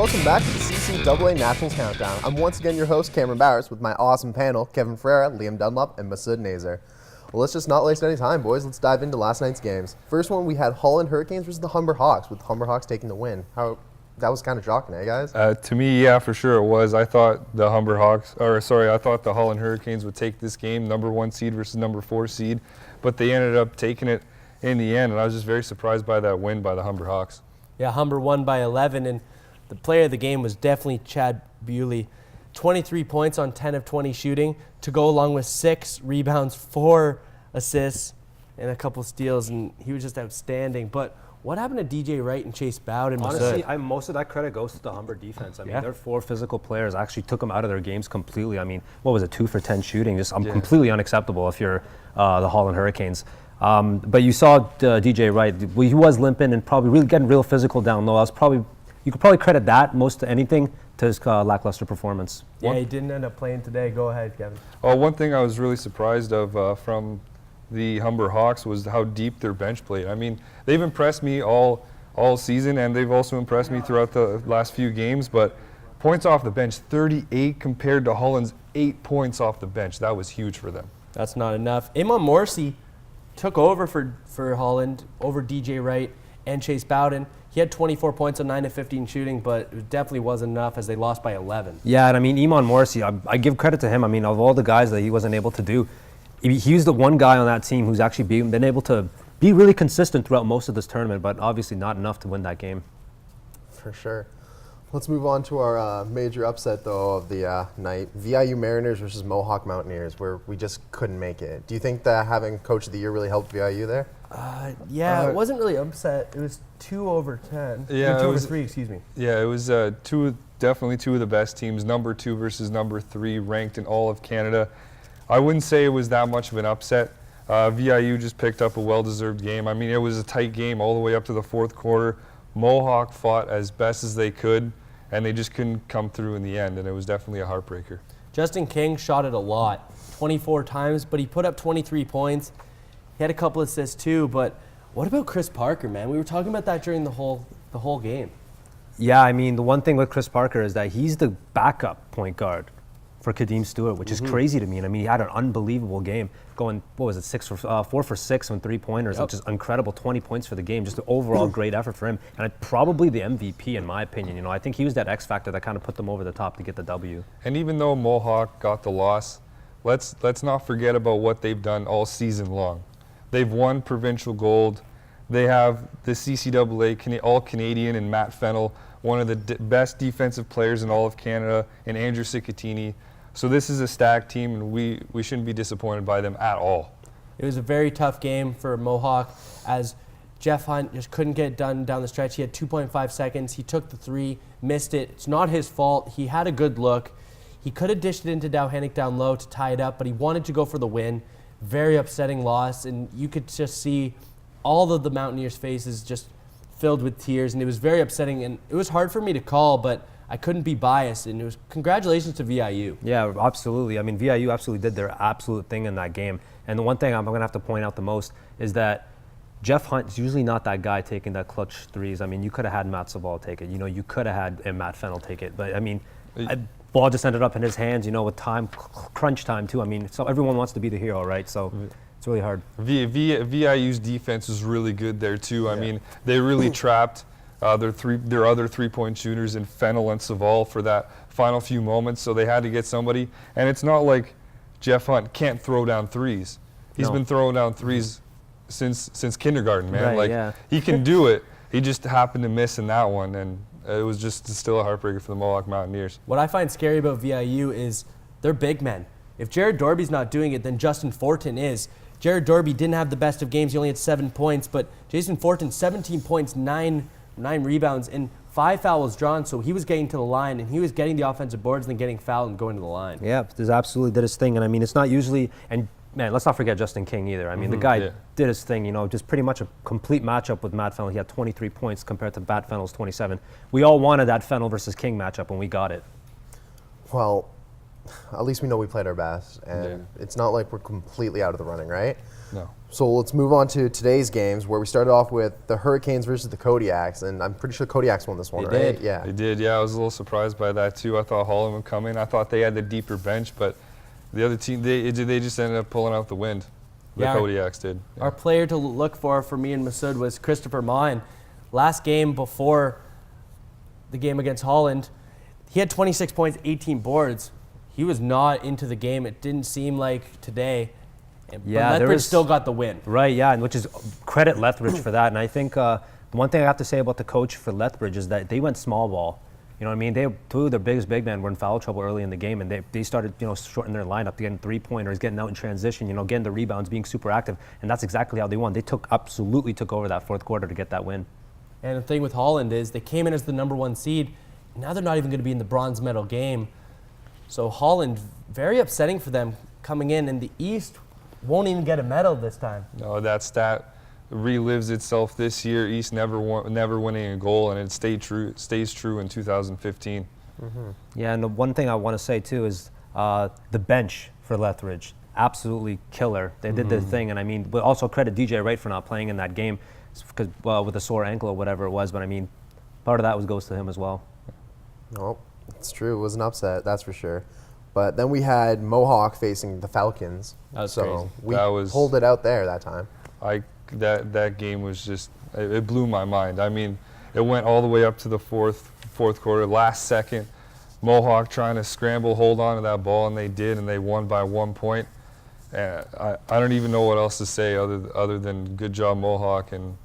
welcome back to the CCAA Nationals Countdown. I'm once again your host, Cameron Bowers, with my awesome panel, Kevin Ferreira, Liam Dunlop, and Masud Nazar. Well, let's just not waste any time, boys. Let's dive into last night's games. First one, we had Holland Hurricanes versus the Humber Hawks, with the Humber Hawks taking the win. That was kind of shocking, guys? To me, yeah, for sure it was. I thought the I thought the Holland Hurricanes would take this game, number 1 seed versus number 4 seed, but they ended up taking it in the end, and I was just very surprised by that win by the Humber Hawks. Yeah, Humber won by 11, and the player of the game was definitely Chad Bewley. 23 points on 10 of 20 shooting to go along with 6 rebounds, 4 assists, and a couple steals, and he was just outstanding. But what happened to DJ Wright and Chase Bowden? Honestly, most of that credit goes to the Humber defense. I mean, their 4 physical players actually took them out of their games completely. I mean, what was it, 2 for 10 shooting? Just completely unacceptable if you're the Holland Hurricanes. But you saw DJ Wright. He was limping and probably really getting real physical down low. You could probably credit that most to anything to his lackluster performance. Yeah, he didn't end up playing today. Go ahead, Kevin. Oh, one thing I was really surprised of from the Humber Hawks was how deep their bench played. I mean, they've impressed me all season, and they've also impressed me throughout the last few games. But points off the bench, 38 compared to Holland's 8 points off the bench. That was huge for them. That's not enough. Amon Morrissey took over for Holland over DJ Wright and Chase Bowden. He had 24 points on 9 of 15 shooting, but it definitely wasn't enough as they lost by 11. Yeah, and I mean, Amon Morrissey, I give credit to him. I mean, of all the guys that he wasn't able to do, he's the one guy on that team who's actually been able to be really consistent throughout most of this tournament, but obviously not enough to win that game. For sure. Let's move on to our major upset, though, of the night. VIU Mariners versus Mohawk Mountaineers, where we just couldn't make it. Do you think that having Coach of the Year really helped VIU there? Yeah, it wasn't really upset. It was 2/10. Yeah, 2/3, excuse me. Yeah, it was definitely two of the best teams, number 2 versus number 3, ranked in all of Canada. I wouldn't say it was that much of an upset. VIU just picked up a well-deserved game. I mean, it was a tight game all the way up to the 4th quarter. Mohawk fought as best as they could, and they just couldn't come through in the end, and it was definitely a heartbreaker. Justin King shot it a lot, 24 times, but he put up 23 points. He had a couple assists too, but what about Chris Parker, man? We were talking about that during the whole game. Yeah, I mean, the one thing with Chris Parker is that he's the backup point guard for Kadeem Stewart, which is crazy to me. And I mean, he had an unbelievable game, going, 4 for 6 on 3-pointers, which is incredible. 20 points for the game, just an overall great effort for him, and probably the MVP in my opinion. You know, I think he was that X factor that kind of put them over the top to get the W. And even though Mohawk got the loss, let's not forget about what they've done all season long. They've won provincial gold. They have the CCAA All-Canadian and Matt Fennell, one of the best defensive players in all of Canada, and Andrew Sicatini. So this is a stacked team, and we shouldn't be disappointed by them at all. It was a very tough game for Mohawk as Jeff Hunt just couldn't get it done down the stretch. He had 2.5 seconds. He took the 3, missed it. It's not his fault. He had a good look. He could have dished it into Dowhennick down low to tie it up, but he wanted to go for the win. Very upsetting loss, and you could just see all of the Mountaineers' faces just filled with tears, and it was very upsetting, and it was hard for me to call, but I couldn't be biased, and it was congratulations to VIU. Yeah, absolutely. I mean, VIU absolutely did their absolute thing in that game, and the one thing I'm going to have to point out the most is that Jeff Hunt's usually not that guy taking that clutch threes. I mean, you could have had Matt Savall take it. You know, you could have had Matt Fennell take it, but I mean, ball just ended up in his hands, you know, with time, crunch time too. I mean, so everyone wants to be the hero, right? So it's really hard. VIU's defense was really good there too. I mean, they really trapped their other 3-point shooters in Fennell and Savall for that final few moments, so they had to get somebody. And it's not like Jeff Hunt can't throw down threes. He's been throwing down threes since kindergarten, man. Right, he can do it. He just happened to miss in that one, and it was just still a heartbreaker for the Mohawk Mountaineers. What I find scary about VIU is they're big men. If Jared Dorby's not doing it, then Justin Fortin is. Jared Dorby didn't have the best of games. He only had 7 points, but Jason Fortin, 17 points, 9 rebounds, and 5 fouls drawn, so he was getting to the line, and he was getting the offensive boards and then getting fouled and going to the line. Yeah, there's absolutely did his thing, and I mean, it's not usually, and man, let's not forget Justin King either. I mean, the guy did his thing, you know, just pretty much a complete matchup with Matt Fennell. He had 23 points compared to Matt Fennell's 27. We all wanted that Fennell versus King matchup, and we got it. Well, at least we know we played our best, and it's not like we're completely out of the running, right? No. So let's move on to today's games, where we started off with the Hurricanes versus the Kodiaks, and I'm pretty sure Kodiaks won this one, They right? did. Yeah. They did, yeah. I was a little surprised by that, too. I thought Holland would come in. I thought they had the deeper bench, but the other team, they just ended up pulling out the wind. The Kodiaks did. Yeah. Our player to look for me and Masud was Christopher Mine. Last game before the game against Holland, he had 26 points, 18 boards. He was not into the game. It didn't seem like today. Yeah, but Lethbridge still got the win. Right, yeah, and which is credit Lethbridge for that. And I think the one thing I have to say about the coach for Lethbridge is that they went small ball. You know what I mean? Two of their biggest big men were in foul trouble early in the game, and they started, shortening their lineup, getting three-pointers, getting out in transition, getting the rebounds, being super active, and that's exactly how they won. They absolutely took over that fourth quarter to get that win. And the thing with Holland is they came in as the number 1 seed. Now they're not even going to be in the bronze medal game. So Holland, very upsetting for them coming in the East won't even get a medal this time. No, that stat relives itself this year. East never winning a goal, and it stays true in 2015. Mm-hmm. Yeah, and the one thing I want to say too is the bench for Lethbridge, absolutely killer. They did their thing, and I mean, but also credit DJ Wright for not playing in that game because with a sore ankle or whatever it was. But I mean, part of that goes to him as well. No, it's true. It was an upset, that's for sure. But then we had Mohawk facing the Falcons. That was so crazy. we pulled it out there that time. That game was just, it blew my mind. I mean, it went all the way up to the fourth quarter, last second. Mohawk trying to scramble, hold on to that ball, and they did, and they won by 1 point. I don't even know what else to say other than good job, Mohawk, and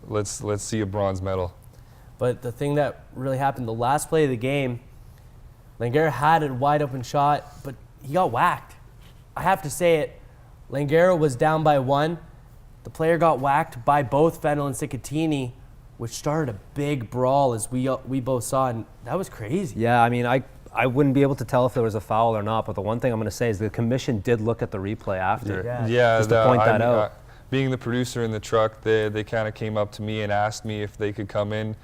let's see a bronze medal. But the thing that really happened, the last play of the game, Langara had a wide open shot, but he got whacked. I have to say it. Langara was down by 1. The player got whacked by both Fennell and Cicatini, which started a big brawl, as we both saw, and that was crazy. Yeah, I mean, I wouldn't be able to tell if there was a foul or not, but the one thing I'm going to say is the commission did look at the replay after. Yeah, just to point that out. Being the producer in the truck, they kind of came up to me and asked me if they could come in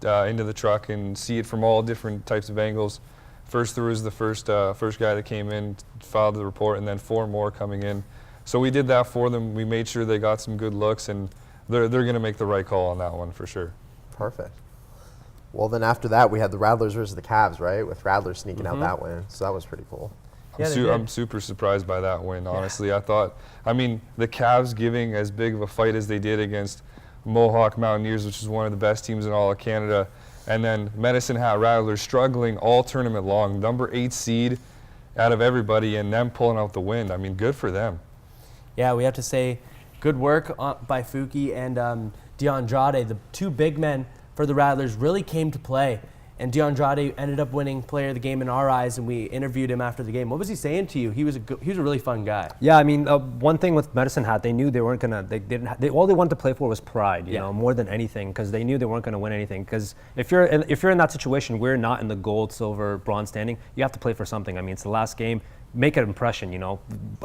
into the truck and see it from all different types of angles. First, there was the first guy that came in, filed the report, and then 4 more coming in. So we did that for them. We made sure they got some good looks, and they're going to make the right call on that one for sure. Perfect. Well, then after that, we had the Rattlers versus the Cavs, right? With Rattlers sneaking out that win. So that was pretty cool. I'm super surprised by that win, honestly. I thought, the Cavs giving as big of a fight as they did against Mohawk Mountaineers, which is one of the best teams in all of Canada, and then Medicine Hat Rattlers struggling all tournament long, number 8 seed out of everybody, and them pulling out the win. Good for them. Yeah, we have to say good work by Fuki and DeAndrade. The 2 big men for the Rattlers really came to play. And DeAndrade ended up winning player of the game in our eyes, and we interviewed him after the game. What was he saying to you? He was a really fun guy. Yeah, one thing with Medicine Hat, they knew they weren't gonna. All they wanted to play for was pride, you know, more than anything, because they knew they weren't gonna win anything. Because if you're in that situation, we're not in the gold, silver, bronze standing. You have to play for something. It's the last game. Make an impression,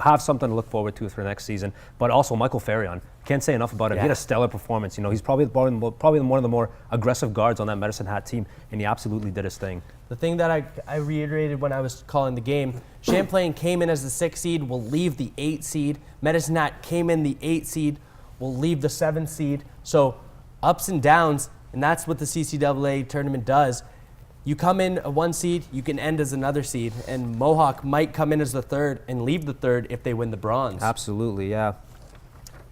have something to look forward to for next season. But also Michael Ferrion, can't say enough about him. He had a stellar performance. He's probably one of the more aggressive guards on that Medicine Hat team, and he absolutely did his thing. The thing that I reiterated when I was calling the game, Champlain came in as the 6th seed, will leave the 8th seed. Medicine Hat came in the 8th seed, will leave the 7th seed. So ups and downs, and that's what the CCAA tournament does. You come in a 1 seed, you can end as another seed, and Mohawk might come in as the 3rd and leave the 3rd if they win the bronze. Absolutely, yeah.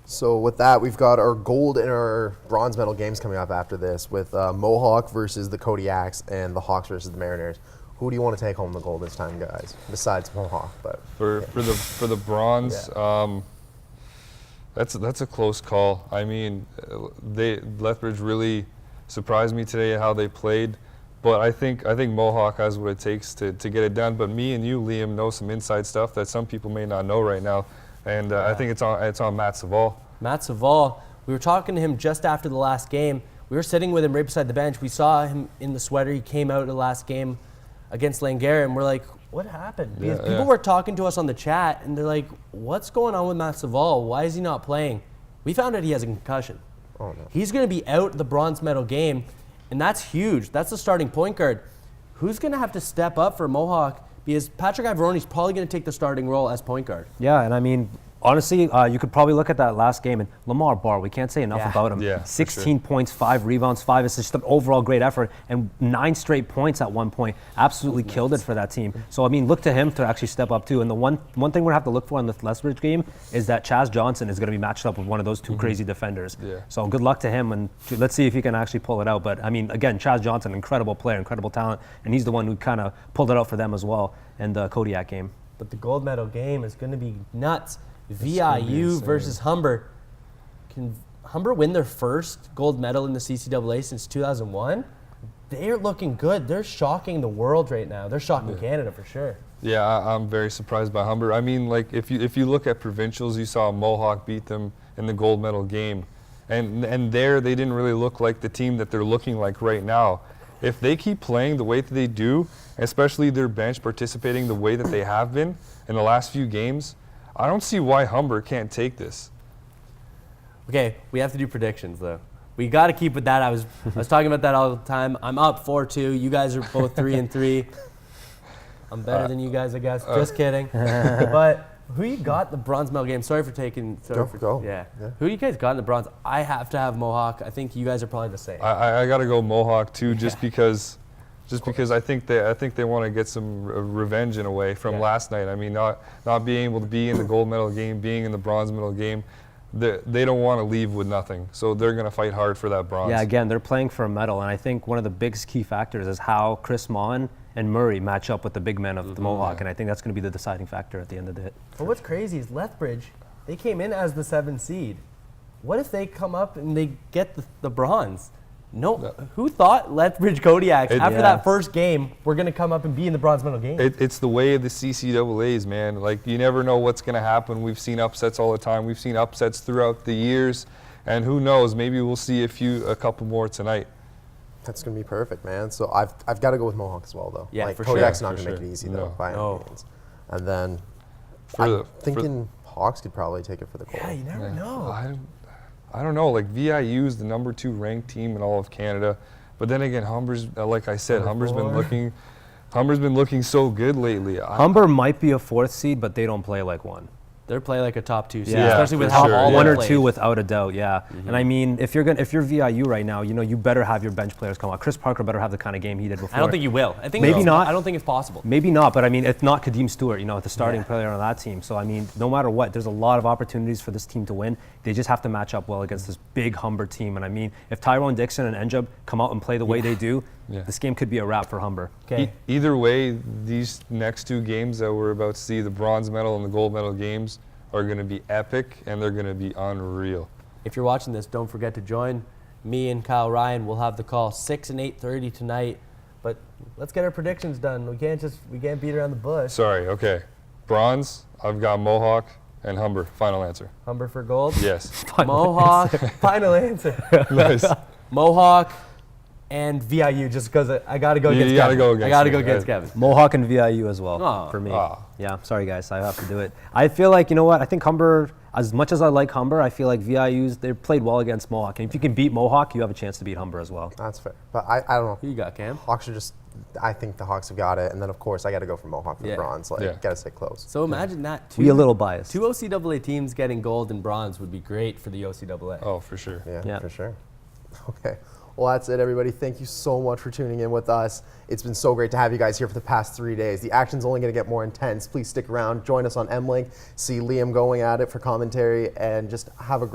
So with that, we've got our gold and our bronze medal games coming up after this, with Mohawk versus the Kodiaks and the Hawks versus the Mariners. Who do you want to take home the gold this time, guys? Besides Mohawk, but for the bronze, that's a close call. Lethbridge really surprised me today at how they played. But I think Mohawk has what it takes to get it done. But me and you, Liam, know some inside stuff that some people may not know right now, and I think it's on Matt Saval. Matt Saval, we were talking to him just after the last game. We were sitting with him right beside the bench. We saw him in the sweater. He came out of the last game against Langara, and we're like, what happened? Because people were talking to us on the chat, and they're like, what's going on with Matt Saval? Why is he not playing? We found out he has a concussion. Oh, no. He's going to be out the bronze medal game. And that's huge. That's the starting point guard. Who's going to have to step up for Mohawk? because Patrick Ivoroni's probably going to take the starting role as point guard. Yeah, and I mean, honestly, you could probably look at that last game, and Lamar Barr, we can't say enough about him. Yeah, for 16 points, 5 rebounds, 5 assists, just an overall great effort, and 9 straight points at one point. Absolutely killed it for that team. So, I mean, look to him to actually step up, too. And the one thing we're going to have to look for in the Lethbridge game is that Chaz Johnson is going to be matched up with one of those two crazy defenders. Yeah. So, good luck to him, and let's see if he can actually pull it out. But, I mean, again, Chaz Johnson, incredible player, incredible talent, and he's the one who kind of pulled it out for them as well in the Kodiak game. But the gold medal game is going to be nuts. VIU versus Humber. Can Humber win their first gold medal in the CCAA since 2001? They're looking good. They're shocking the world right now. They're shocking Canada for sure. Yeah, I'm very surprised by Humber. I mean, like, if you look at provincials, you saw Mohawk beat them in the gold medal game. And there they didn't really look like the team that they're looking like right now. If they keep playing the way that they do, especially their bench participating the way that they have been in the last few games, I don't see why Humber can't take this. Okay, we have to do predictions though. We got to keep with that. I was talking about that all the time. I'm up 4-2. You guys are both 3-3. I'm better than you guys, I guess. Just kidding. But who you got in the bronze medal game? Sorry for taking. Go. Yeah. Who you guys got in the bronze? I have to have Mohawk. I think you guys are probably the same. I got to go Mohawk too, just because I think they want to get some revenge in a way from last night. I mean, not being able to be in the gold medal game, being in the bronze medal game, they don't want to leave with nothing. So they're going to fight hard for that bronze. Yeah, again, they're playing for a medal, and I think one of the biggest key factors is how Chris Mon and Murray match up with the big men of the Mohawk, and I think that's going to be the deciding factor at the end of it. But what's crazy is Lethbridge, they came in as the 7th seed. What if they come up and they get the bronze? No, who thought Lethbridge Kodiaks after that first game were going to come up and be in the bronze medal game? It's the way of the CCAAs, man. Like, you never know what's going to happen. We've seen upsets all the time. We've seen upsets throughout the years, and who knows? Maybe we'll see a couple more tonight. That's going to be perfect, man. So I've got to go with Mohawk as well, though. Yeah, like, for Kodiak's sure. not going to make it easy, though, by any means. And then thinking Hawks could probably take it for the gold. Yeah, you never know. I don't know. Like, VIU is the number 2 ranked team in all of Canada, but then again, Humber's like I said, Humber's been looking so good lately. Humber might be a 4th seed, but they don't play like one. They're playing like a top 2 seed, Yeah, especially with for how sure. all One or played. two without a doubt, yeah. And I mean, if you're VIU right now, you know, you better have your bench players come out. Chris Parker better have the kind of game he did before. I don't think you will. I think Maybe not. I don't think it's possible. Maybe not, but I mean, if not Kadeem Stewart, you know, the starting player on that team. So I mean, no matter what, there's a lot of opportunities for this team to win. They just have to match up well against this big Humber team. And I mean, if Tyrone Dixon and Enjub come out and play the way they do, this game could be a wrap for Humber. Okay. Either way, these next 2 games that we're about to see, the bronze medal and the gold medal games, are going to be epic, and they're going to be unreal. If you're watching this, don't forget to join me and Kyle Ryan. We'll have the call 6 and 8:30 tonight. But let's get our predictions done. We can't beat around the bush. Sorry, okay. Bronze, I've got Mohawk and Humber. Final answer. Humber for gold. Yes. Mohawk. Final answer. Nice. Mohawk and VIU, just because I got to go against You gotta Kevin. go against I got to me, go against right. Kevin. Mohawk and VIU as well Aw. for me. Aw. Yeah, sorry guys, I have to do it. I feel like, you know what, I think Humber, as much as I like Humber, I feel like VIU's, they played well against Mohawk. And if you can beat Mohawk, you have a chance to beat Humber as well. That's fair. But I don't know. Who you got, Cam? Hawks are just, I think the Hawks have got it. And then, of course, I got to go for Mohawk for the bronze. Like, got to stay close. So imagine that. We a little biased. 2 OCAA teams getting gold and bronze would be great for the OCAA. Oh, for sure. Yeah, for sure. Okay. Well, that's it, everybody. Thank you so much for tuning in with us. It's been so great to have you guys here for the past 3 days. The action's only going to get more intense. Please stick around. Join us on mLink. See Liam going at it for commentary, and just have a great